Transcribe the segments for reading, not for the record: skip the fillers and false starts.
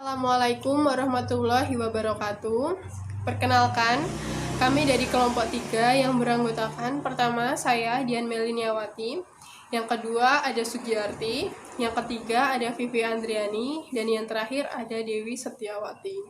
Assalamualaikum warahmatullahi wabarakatuh. Perkenalkan, kami dari kelompok 3 yang beranggotakan pertama saya Dian Meliniawati, yang kedua ada Sugiyarti, yang ketiga ada Vivi Andriani, dan yang terakhir ada Dewi Setiawati.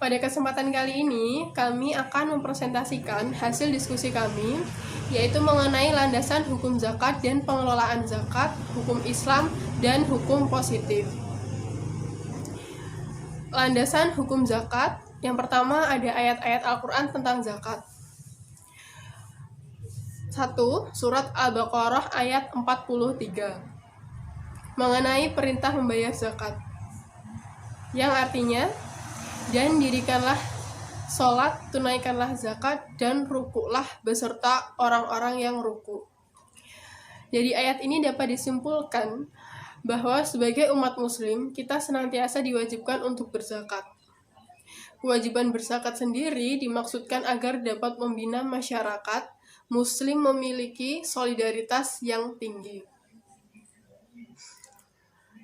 Pada kesempatan kali ini, kami akan mempresentasikan hasil diskusi kami, yaitu mengenai landasan hukum zakat dan pengelolaan zakat, hukum Islam, dan hukum positif. Landasan hukum zakat, yang pertama ada ayat-ayat Al-Quran tentang zakat. 1. Surat Al-Baqarah ayat 43 mengenai perintah membayar zakat, yang artinya, dan dirikanlah sholat, tunaikanlah zakat, dan rukuklah beserta orang-orang yang ruku. Jadi ayat ini dapat disimpulkan bahwa sebagai umat muslim, kita senantiasa diwajibkan untuk berzakat. Kewajiban berzakat sendiri dimaksudkan agar dapat membina masyarakat muslim memiliki solidaritas yang tinggi.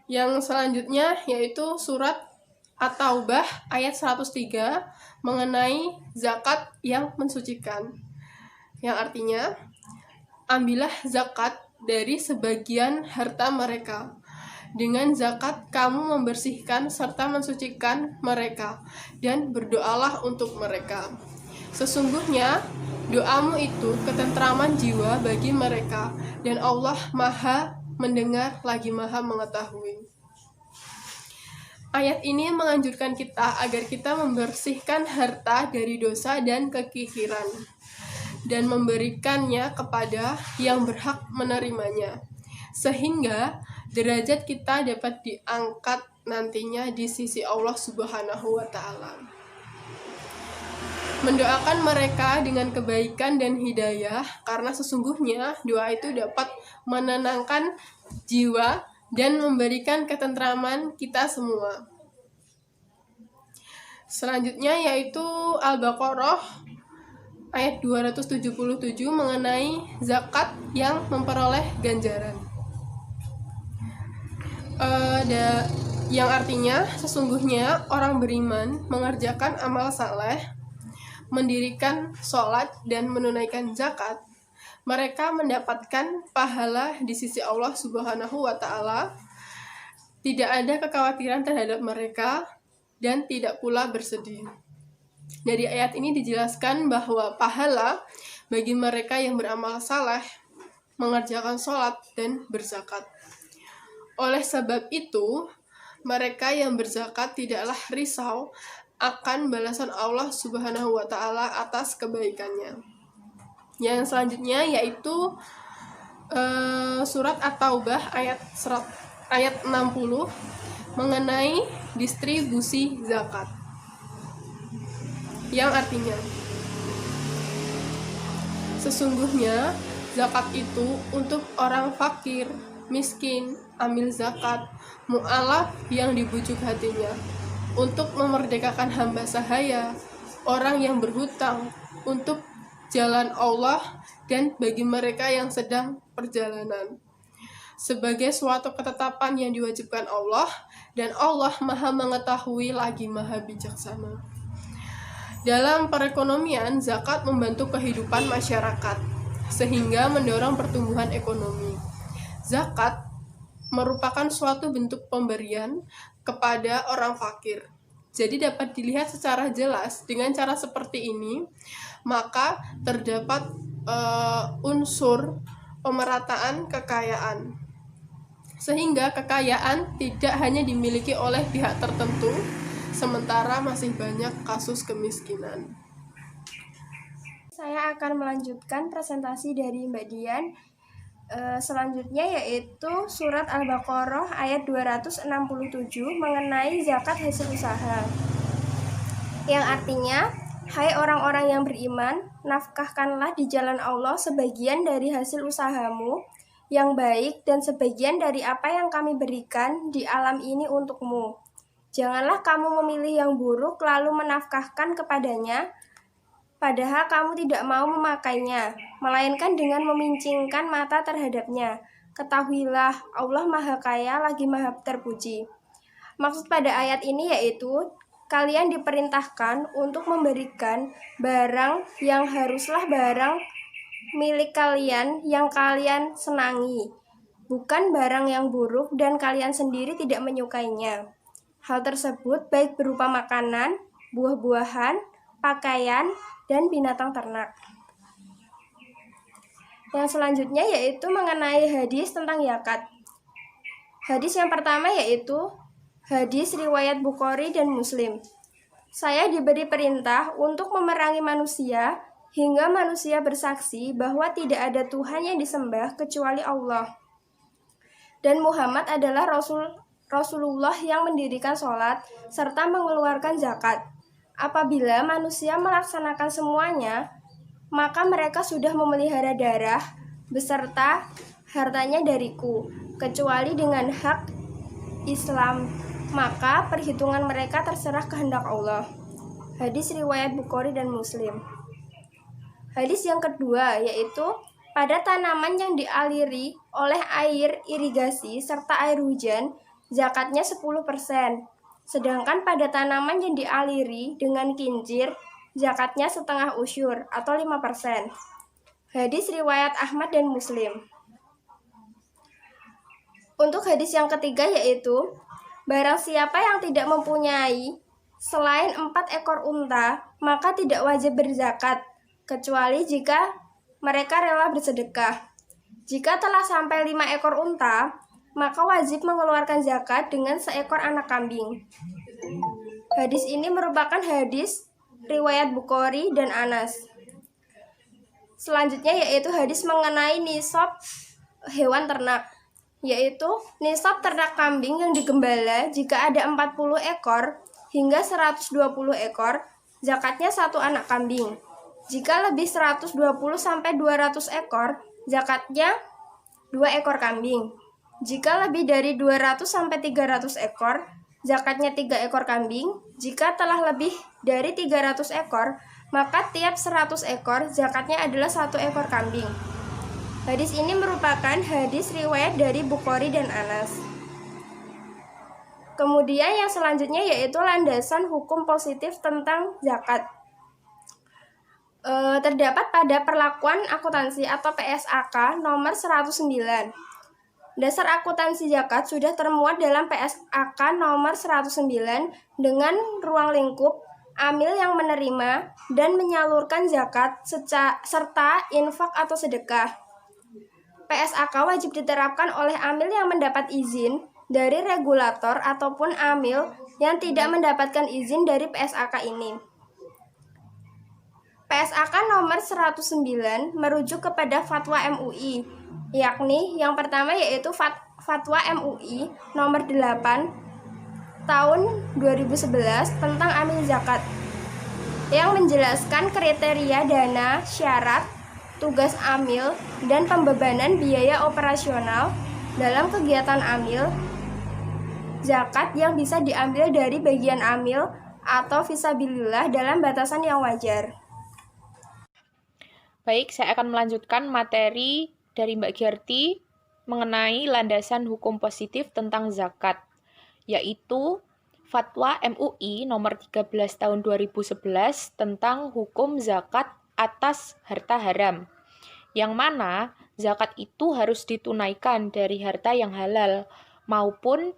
Yang selanjutnya yaitu surat At-Taubah ayat 103 mengenai zakat yang mensucikan, yang artinya, ambillah zakat dari sebagian harta mereka. Dengan zakat kamu membersihkan serta mensucikan mereka, dan berdoalah untuk mereka. Sesungguhnya doamu itu ketentraman jiwa bagi mereka, dan Allah Maha mendengar lagi Maha mengetahui. Ayat ini menganjurkan kita agar kita membersihkan harta dari dosa dan kekikiran, dan memberikannya kepada yang berhak menerimanya, sehingga derajat kita dapat diangkat nantinya di sisi Allah Subhanahu wa Ta'ala. Mendoakan mereka dengan kebaikan dan hidayah, karena sesungguhnya doa itu dapat menenangkan jiwa dan memberikan ketentraman kita semua. Selanjutnya yaitu Al-Baqarah ayat 277 mengenai zakat yang memperoleh ganjaran. Yang artinya, sesungguhnya orang beriman mengerjakan amal saleh, mendirikan sholat, dan menunaikan zakat, mereka mendapatkan pahala di sisi Allah Subhanahu wa Ta'ala. Tidak ada kekhawatiran terhadap mereka, dan tidak pula bersedih. Dari ayat ini dijelaskan bahwa pahala bagi mereka yang beramal saleh, mengerjakan sholat, dan berzakat. Oleh sebab itu, mereka yang berzakat tidaklah risau akan balasan Allah Subhanahu wa Ta'ala atas kebaikannya. Yang selanjutnya yaitu surat At-Taubah ayat 60 mengenai distribusi zakat, yang artinya, sesungguhnya zakat itu untuk orang fakir, miskin, amil zakat, mu'alaf yang dibujuk hatinya, untuk memerdekakan hamba sahaya, orang yang berhutang, untuk jalan Allah, dan bagi mereka yang sedang perjalanan, sebagai suatu ketetapan yang diwajibkan Allah, dan Allah Maha mengetahui lagi Maha bijaksana. Dalam perekonomian, zakat membantu kehidupan masyarakat, sehingga mendorong pertumbuhan ekonomi. Zakat merupakan suatu bentuk pemberian kepada orang fakir. Jadi dapat dilihat secara jelas dengan cara seperti ini, maka terdapat unsur pemerataan kekayaan, sehingga kekayaan tidak hanya dimiliki oleh pihak tertentu, sementara masih banyak kasus kemiskinan. Saya akan melanjutkan presentasi dari Mbak Dian. Selanjutnya yaitu surat Al-Baqarah ayat 267 mengenai zakat hasil usaha, yang artinya, hai orang-orang yang beriman, nafkahkanlah di jalan Allah sebagian dari hasil usahamu yang baik dan sebagian dari apa yang kami berikan di alam ini untukmu. Janganlah kamu memilih yang buruk lalu menafkahkan kepadanya, padahal kamu tidak mau memakainya, melainkan dengan memincingkan mata terhadapnya. Ketahuilah, Allah Maha Kaya lagi Maha terpuji. Maksud pada ayat ini yaitu kalian diperintahkan untuk memberikan barang yang haruslah barang milik kalian yang kalian senangi, bukan barang yang buruk dan kalian sendiri tidak menyukainya. Hal tersebut baik berupa makanan, buah-buahan, pakaian, dan binatang ternak. Yang selanjutnya yaitu mengenai hadis tentang zakat. Hadis yang pertama yaitu hadis riwayat Bukhari dan Muslim. Saya diberi perintah untuk memerangi manusia hingga manusia bersaksi bahwa tidak ada Tuhan yang disembah kecuali Allah. Dan Muhammad adalah Rasulullah yang mendirikan sholat serta mengeluarkan zakat. Apabila manusia melaksanakan semuanya, maka mereka sudah memelihara darah beserta hartanya dariku, kecuali dengan hak Islam, maka perhitungan mereka terserah kehendak Allah. Hadis riwayat Bukhari dan Muslim. Hadis yang kedua yaitu pada tanaman yang dialiri oleh air irigasi serta air hujan, zakatnya 10%. Sedangkan pada tanaman yang dialiri dengan kincir, zakatnya setengah usyur atau 5%. Hadis riwayat Ahmad dan Muslim. Untuk hadis yang ketiga yaitu barang siapa yang tidak mempunyai selain 4 ekor unta, maka tidak wajib berzakat, kecuali jika mereka rela bersedekah. Jika telah sampai 5 ekor unta, maka wajib mengeluarkan zakat dengan seekor anak kambing. Hadis ini merupakan hadis riwayat Bukhari dan Anas. Selanjutnya yaitu hadis mengenai nisab hewan ternak, yaitu nisab ternak kambing yang digembala jika ada 40 ekor hingga 120 ekor, zakatnya 1 anak kambing. Jika lebih 120 sampai 200 ekor, zakatnya 2 ekor kambing. Jika lebih dari 200 sampai 300 ekor, zakatnya 3 ekor kambing. Jika telah lebih dari 300 ekor, maka tiap 100 ekor zakatnya adalah 1 ekor kambing. Hadis ini merupakan hadis riwayat dari Bukhari dan Anas. Kemudian yang selanjutnya yaitu landasan hukum positif tentang zakat. Terdapat pada perlakuan akuntansi atau PSAK nomor 109. Dasar akuntansi zakat sudah termuat dalam PSAK nomor 109 dengan ruang lingkup amil yang menerima dan menyalurkan zakat serta infak atau sedekah. PSAK wajib diterapkan oleh amil yang mendapat izin dari regulator ataupun amil yang tidak mendapatkan izin dari PSAK ini. PSAK nomor 109 merujuk kepada fatwa MUI, yakni yang pertama yaitu fatwa MUI nomor 8 tahun 2011 tentang amil zakat yang menjelaskan kriteria dana, syarat, tugas amil, dan pembebanan biaya operasional dalam kegiatan amil zakat yang bisa diambil dari bagian amil atau fisabilillah dalam batasan yang wajar. Baik, saya akan melanjutkan materi dari Mbak Gerti mengenai landasan hukum positif tentang zakat, yaitu Fatwa MUI nomor 13 tahun 2011 tentang hukum zakat atas harta haram, yang mana zakat itu harus ditunaikan dari harta yang halal maupun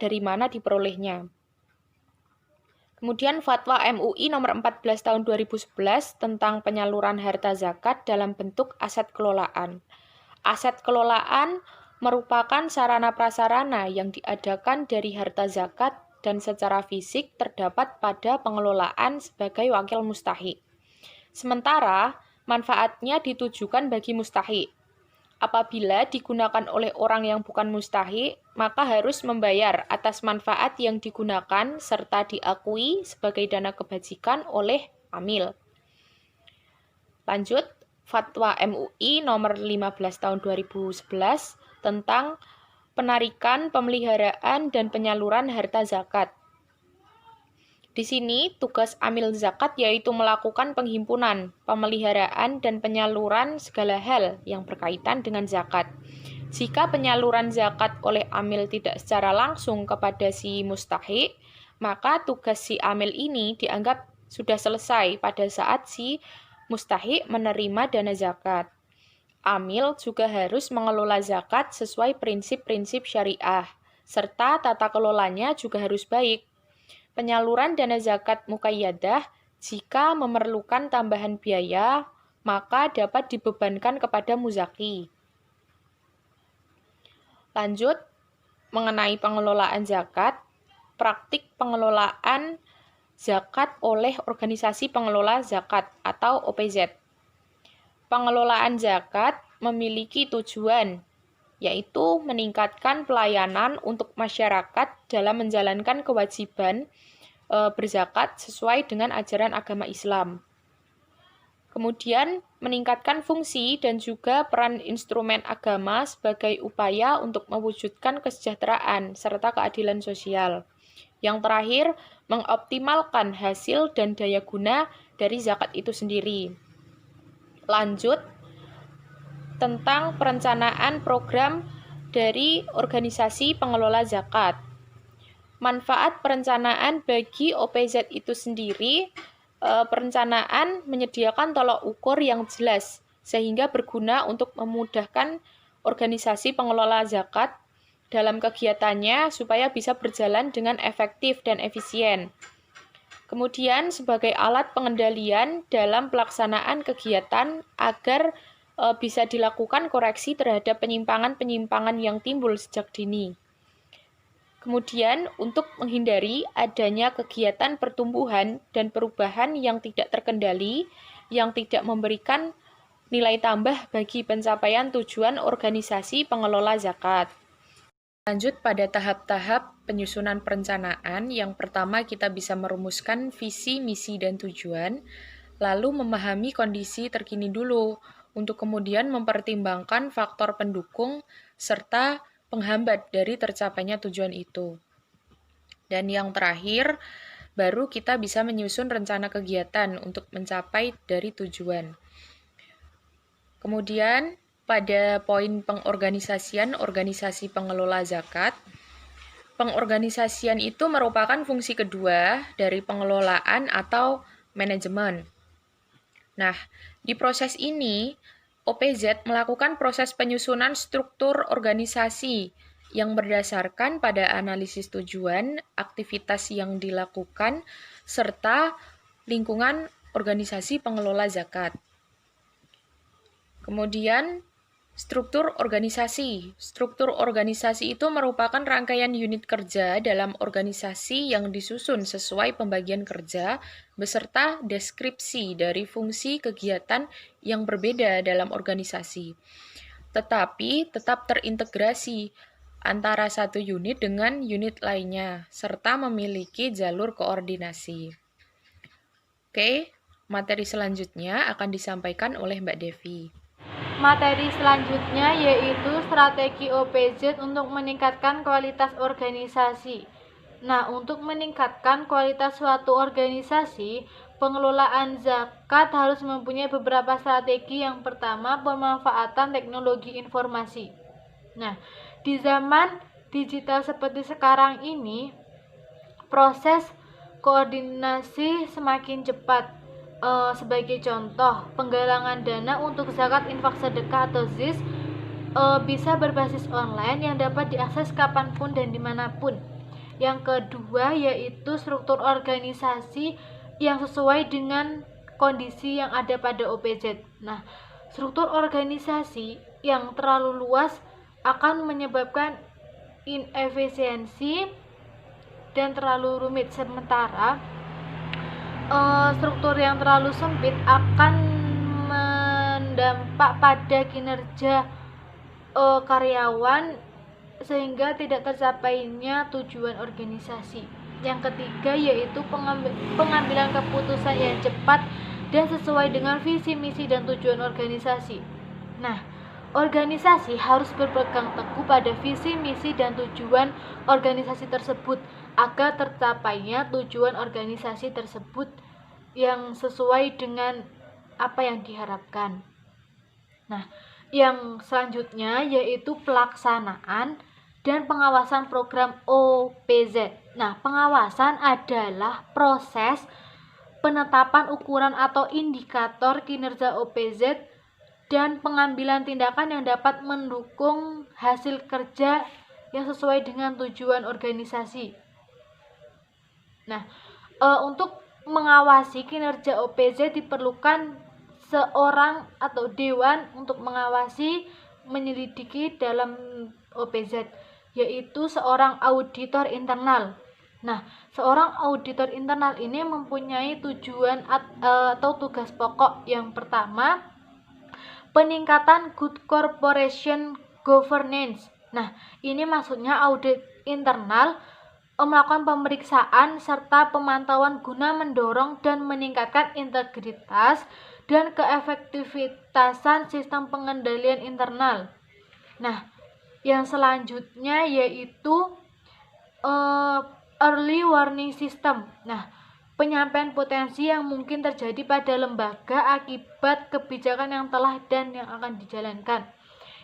dari mana diperolehnya. Kemudian Fatwa MUI nomor 14 tahun 2011 tentang penyaluran harta zakat dalam bentuk aset kelolaan. Aset kelolaan merupakan sarana prasarana yang diadakan dari harta zakat dan secara fisik terdapat pada pengelolaan sebagai wakil mustahik. Sementara manfaatnya ditujukan bagi mustahik. Apabila digunakan oleh orang yang bukan mustahik, maka harus membayar atas manfaat yang digunakan serta diakui sebagai dana kebajikan oleh amil. Lanjut, Fatwa MUI nomor 15 tahun 2011 tentang penarikan, pemeliharaan, dan penyaluran harta zakat. Di sini, tugas amil zakat yaitu melakukan penghimpunan, pemeliharaan, dan penyaluran segala hal yang berkaitan dengan zakat. Jika penyaluran zakat oleh amil tidak secara langsung kepada si mustahiq, maka tugas si amil ini dianggap sudah selesai pada saat si mustahiq menerima dana zakat. Amil juga harus mengelola zakat sesuai prinsip-prinsip syariah, serta tata kelolanya juga harus baik. Penyaluran dana zakat muqayyadah jika memerlukan tambahan biaya, maka dapat dibebankan kepada muzaki. Lanjut, mengenai pengelolaan zakat, praktik pengelolaan zakat oleh organisasi pengelola zakat atau OPZ. Pengelolaan zakat memiliki tujuan, yaitu meningkatkan pelayanan untuk masyarakat dalam menjalankan kewajiban berzakat sesuai dengan ajaran agama Islam. Kemudian, meningkatkan fungsi dan juga peran instrumen agama sebagai upaya untuk mewujudkan kesejahteraan serta keadilan sosial. Yang terakhir, mengoptimalkan hasil dan daya guna dari zakat itu sendiri. Lanjut, tentang perencanaan program dari organisasi pengelola zakat. Manfaat perencanaan bagi OPZ itu sendiri, perencanaan menyediakan tolok ukur yang jelas sehingga berguna untuk memudahkan organisasi pengelola zakat dalam kegiatannya supaya bisa berjalan dengan efektif dan efisien. Kemudian sebagai alat pengendalian dalam pelaksanaan kegiatan agar bisa dilakukan koreksi terhadap penyimpangan-penyimpangan yang timbul sejak dini. Kemudian, untuk menghindari adanya kegiatan pertumbuhan dan perubahan yang tidak terkendali, yang tidak memberikan nilai tambah bagi pencapaian tujuan organisasi pengelola zakat. Lanjut pada tahap-tahap penyusunan perencanaan, yang pertama kita bisa merumuskan visi, misi, dan tujuan, lalu memahami kondisi terkini dulu, untuk kemudian mempertimbangkan faktor pendukung serta penghambat dari tercapainya tujuan itu. Dan yang terakhir, baru kita bisa menyusun rencana kegiatan untuk mencapai dari tujuan. Kemudian, pada poin pengorganisasian organisasi pengelola zakat, pengorganisasian itu merupakan fungsi kedua dari pengelolaan atau manajemen. Nah, di proses ini, OPZ melakukan proses penyusunan struktur organisasi yang berdasarkan pada analisis tujuan, aktivitas yang dilakukan, serta lingkungan organisasi pengelola zakat. Kemudian, struktur organisasi. Struktur organisasi itu merupakan rangkaian unit kerja dalam organisasi yang disusun sesuai pembagian kerja beserta deskripsi dari fungsi kegiatan yang berbeda dalam organisasi. Tetapi tetap terintegrasi antara satu unit dengan unit lainnya serta memiliki jalur koordinasi. Oke, materi selanjutnya akan disampaikan oleh Mbak Devi. Materi selanjutnya yaitu strategi OPZ untuk meningkatkan kualitas organisasi. Nah, untuk meningkatkan kualitas suatu organisasi, pengelolaan zakat harus mempunyai beberapa strategi. Yang pertama, pemanfaatan teknologi informasi. Nah, di zaman digital seperti sekarang ini, proses koordinasi semakin cepat. Sebagai contoh, penggalangan dana untuk zakat, infak, sedekah atau ZIS bisa berbasis online yang dapat diakses kapanpun dan dimanapun. Yang kedua yaitu struktur organisasi yang sesuai dengan kondisi yang ada pada OPZ. Nah, struktur organisasi yang terlalu luas akan menyebabkan inefisiensi dan terlalu rumit, sementara struktur yang terlalu sempit akan mendampak pada kinerja karyawan sehingga tidak tercapainya tujuan organisasi. Yang ketiga yaitu pengambilan keputusan yang cepat dan sesuai dengan visi, misi, dan tujuan organisasi. Nah, organisasi harus berpegang teguh pada visi, misi, dan tujuan organisasi tersebut agar tercapainya tujuan organisasi tersebut yang sesuai dengan apa yang diharapkan. Nah, Yang selanjutnya yaitu pelaksanaan dan pengawasan program OPZ. Nah, pengawasan adalah proses penetapan ukuran atau indikator kinerja OPZ dan pengambilan tindakan yang dapat mendukung hasil kerja yang sesuai dengan tujuan organisasi. Nah, untuk mengawasi kinerja OPZ diperlukan seorang atau dewan untuk mengawasi menyelidiki dalam OPZ, yaitu seorang auditor internal. Nah, seorang auditor internal ini mempunyai tujuan atau tugas pokok. Yang pertama, peningkatan good corporation governance. Nah, ini maksudnya audit internal melakukan pemeriksaan serta pemantauan guna mendorong dan meningkatkan integritas dan keefektivitasan sistem pengendalian internal. Nah, yang selanjutnya yaitu early warning system. Nah, penyampaian potensi yang mungkin terjadi pada lembaga akibat kebijakan yang telah dan yang akan dijalankan.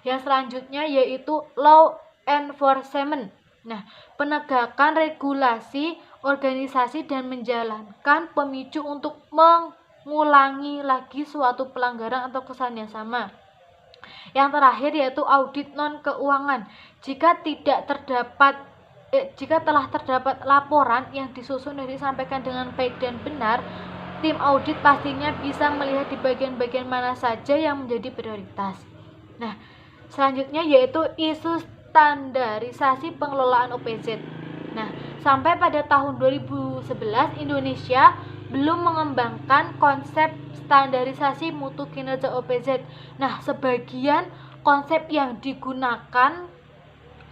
Yang selanjutnya yaitu law enforcement. Nah, penegakan regulasi organisasi dan menjalankan pemicu untuk mengulangi lagi suatu pelanggaran atau kesalahan yang sama. Yang terakhir yaitu audit non keuangan. Jika telah terdapat laporan yang disusun dan disampaikan dengan baik dan benar, tim audit pastinya bisa melihat di bagian-bagian mana saja yang menjadi prioritas. Nah, selanjutnya yaitu isu standarisasi pengelolaan OPZ. Nah, sampai pada tahun 2011 Indonesia belum mengembangkan konsep standarisasi mutu kinerja OPZ. Nah, sebagian konsep yang digunakan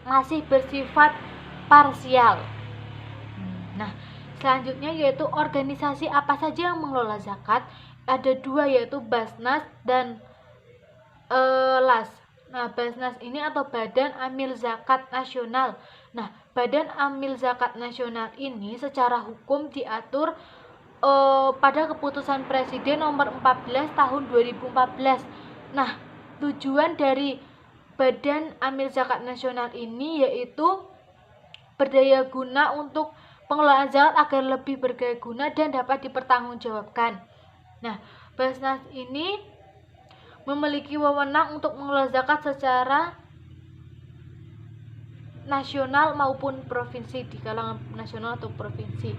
masih bersifat parsial. Nah, selanjutnya yaitu organisasi apa saja yang mengelola zakat. Ada dua, yaitu Basnas dan LAS. Nah, Basnas ini atau Badan Amil Zakat Nasional. Nah, Badan Amil Zakat Nasional ini secara hukum diatur pada keputusan Presiden nomor 14 tahun 2014. Nah, tujuan dari Badan Amil Zakat Nasional ini yaitu berdaya guna untuk pengelolaan zakat agar lebih berdaya guna dan dapat dipertanggungjawabkan. Nah, Basnas ini memiliki wewenang untuk mengelola zakat secara nasional maupun provinsi, di kalangan nasional atau provinsi.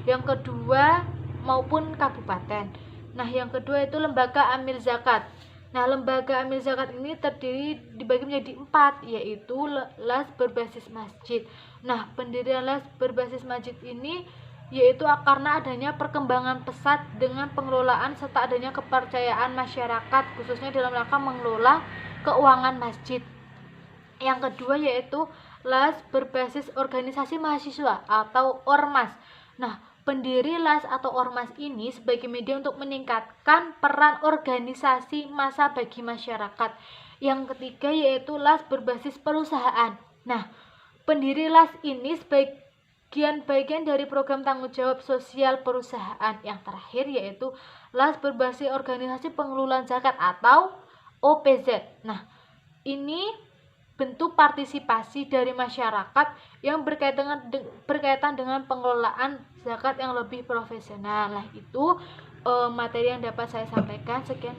Yang kedua maupun kabupaten. Nah, yang kedua itu lembaga amil zakat. Nah, lembaga amil zakat ini dibagi menjadi 4, yaitu LAS berbasis masjid. Nah, pendirian LAS berbasis masjid ini yaitu karena adanya perkembangan pesat dengan pengelolaan serta adanya kepercayaan masyarakat khususnya dalam rangka mengelola keuangan masjid. Yang kedua yaitu LAS berbasis organisasi mahasiswa atau Ormas. Nah, pendiri LAS atau Ormas ini sebagai media untuk meningkatkan peran organisasi massa bagi masyarakat. Yang ketiga yaitu LAS berbasis perusahaan. Nah, pendiri LAS ini bagian dari program tanggung jawab sosial perusahaan. Yang terakhir yaitu LAS berbasis organisasi pengelolaan zakat atau OPZ. Nah, ini bentuk partisipasi dari masyarakat yang berkaitan dengan pengelolaan zakat yang lebih profesional. Nah, itu materi yang dapat saya sampaikan. Sekian.